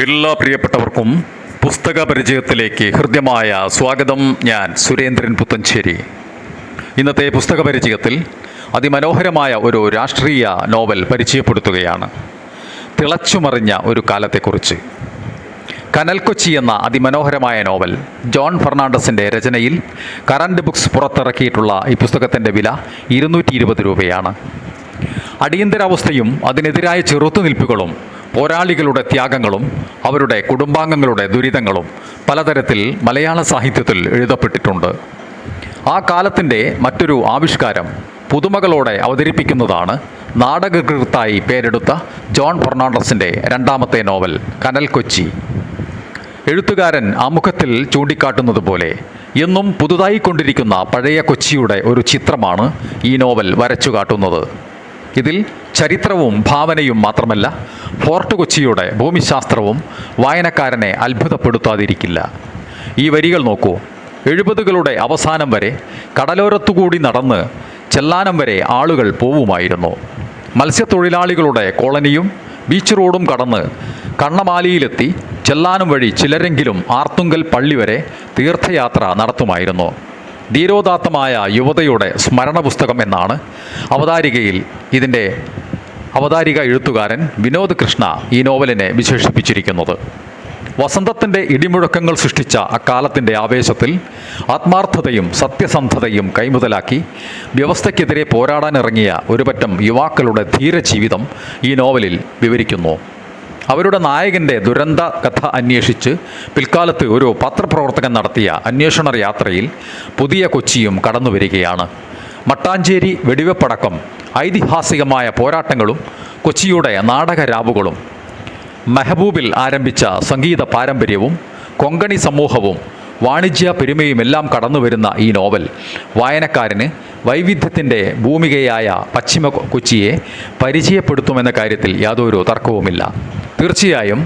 എല്ലാ പ്രിയപ്പെട്ടവർക്കും പുസ്തക പരിചയത്തിലേക്ക് ഹൃദ്യമായ സ്വാഗതം. ഞാൻ സുരേന്ദ്രൻ പുത്തഞ്ചേരി. ഇന്നത്തെ പുസ്തക പരിചയത്തിൽ അതിമനോഹരമായ ഒരു രാഷ്ട്രീയ നോവൽ പരിചയപ്പെടുത്തുകയാണ്. തിളച്ചുമറിഞ്ഞ ഒരു കാലത്തെക്കുറിച്ച്. കനൽ കൊച്ചി എന്ന അതിമനോഹരമായ നോവൽ ജോൺ ഫെർണാണ്ടസിൻ്റെ രചനയിൽ കറൻറ്റ് ബുക്സ് പുറത്തിറക്കിയിട്ടുള്ള ഈ പുസ്തകത്തിൻ്റെ വില 220 രൂപയാണ്. അടിയന്തരാവസ്ഥയും അതിനെതിരായ ചെറുത്തുനിൽപ്പുകളും പോരാളികളുടെ ത്യാഗങ്ങളും അവരുടെ കുടുംബാംഗങ്ങളുടെ ദുരിതങ്ങളും പലതരത്തിൽ മലയാള സാഹിത്യത്തിൽ എഴുതപ്പെട്ടിട്ടുണ്ട്. ആ കാലത്തിൻ്റെ മറ്റൊരു ആവിഷ്കാരം പുതുമകളോടെ അവതരിപ്പിക്കുന്നതാണ് നാടകകൃത്തായി പേരെടുത്ത ജോൺ ഫെർണാണ്ടസിൻ്റെ രണ്ടാമത്തെ നോവൽ കനൽ കൊച്ചി. എഴുത്തുകാരൻ ആമുഖത്തിൽ ചൂണ്ടിക്കാട്ടുന്നത് പോലെ എന്നും പുതുതായി കൊണ്ടിരിക്കുന്ന പഴയ കൊച്ചിയുടെ ഒരു ചിത്രമാണ് ഈ നോവൽ വരച്ചു കാട്ടുന്നത്. ഇതിൽ ചരിത്രവും ഭാവനയും മാത്രമല്ല, ഫോർട്ട് കൊച്ചിയുടെ ഭൂമിശാസ്ത്രവും വായനക്കാരനെ അത്ഭുതപ്പെടുത്താതിരിക്കില്ല. ഈ വരികൾ നോക്കൂ. 70കളുടെ അവസാനം വരെ കടലോരത്തുകൂടി നടന്ന് ചെല്ലാനം വരെ ആളുകൾ പോവുമായിരുന്നു. മത്സ്യത്തൊഴിലാളികളുടെ കോളനിയും ബീച്ച് റോഡും കടന്ന് കണ്ണമാലിയിലെത്തി ചെല്ലാനം വഴി ചിലരെങ്കിലും ആർത്തുങ്കൽ പള്ളി വരെ തീർത്ഥയാത്ര നടത്തുമായിരുന്നു. ധീരോദാത്തമായ യുവതയുടെ സ്മരണ പുസ്തകം എന്നാണ് ഇതിൻ്റെ അവതാരിക എഴുത്തുകാരൻ വിനോദ് കൃഷ്ണ ഈ നോവലിനെ വിശേഷിപ്പിച്ചിരിക്കുന്നത്. വസന്തത്തിൻ്റെ ഇടിമുഴക്കങ്ങൾ സൃഷ്ടിച്ച അക്കാലത്തിൻ്റെ ആവേശത്തിൽ ആത്മാർത്ഥതയും സത്യസന്ധതയും കൈമുതലാക്കി വ്യവസ്ഥയ്ക്കെതിരെ പോരാടാനിറങ്ങിയ ഒരുപറ്റം യുവാക്കളുടെ ധീരജീവിതം ഈ നോവലിൽ വിവരിക്കുന്നു. അവരുടെ നായകൻ്റെ ദുരന്ത കഥ അന്വേഷിച്ച് പിൽക്കാലത്ത് ഒരു പത്രപ്രവർത്തകൻ നടത്തിയ അന്വേഷണ യാത്രയിൽ പുതിയ കൊച്ചിയും കടന്നു വരികയാണ്. മട്ടാഞ്ചേരി വെടിവെപ്പടക്കം ഐതിഹാസികമായ പോരാട്ടങ്ങളും കൊച്ചിയുടെ നാടകരാവുകളും മെഹബൂബിൽ ആരംഭിച്ച സംഗീത പാരമ്പര്യവും കൊങ്കണി സമൂഹവും വാണിജ്യ പെരുമയുമെല്ലാം കടന്നു വരുന്ന ഈ നോവൽ വായനക്കാരന് വൈവിധ്യത്തിൻ്റെ ഭൂമികയായ പശ്ചിമ കൊച്ചിയെ പരിചയപ്പെടുത്തുമെന്ന കാര്യത്തിൽ യാതൊരു തർക്കവുമില്ല. തീർച്ചയായും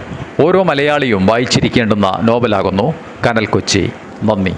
ഓരോ മലയാളിയും വായിച്ചിരിക്കേണ്ടുന്ന നോവലാകുന്നു കനൽ കൊച്ചി. നന്ദി.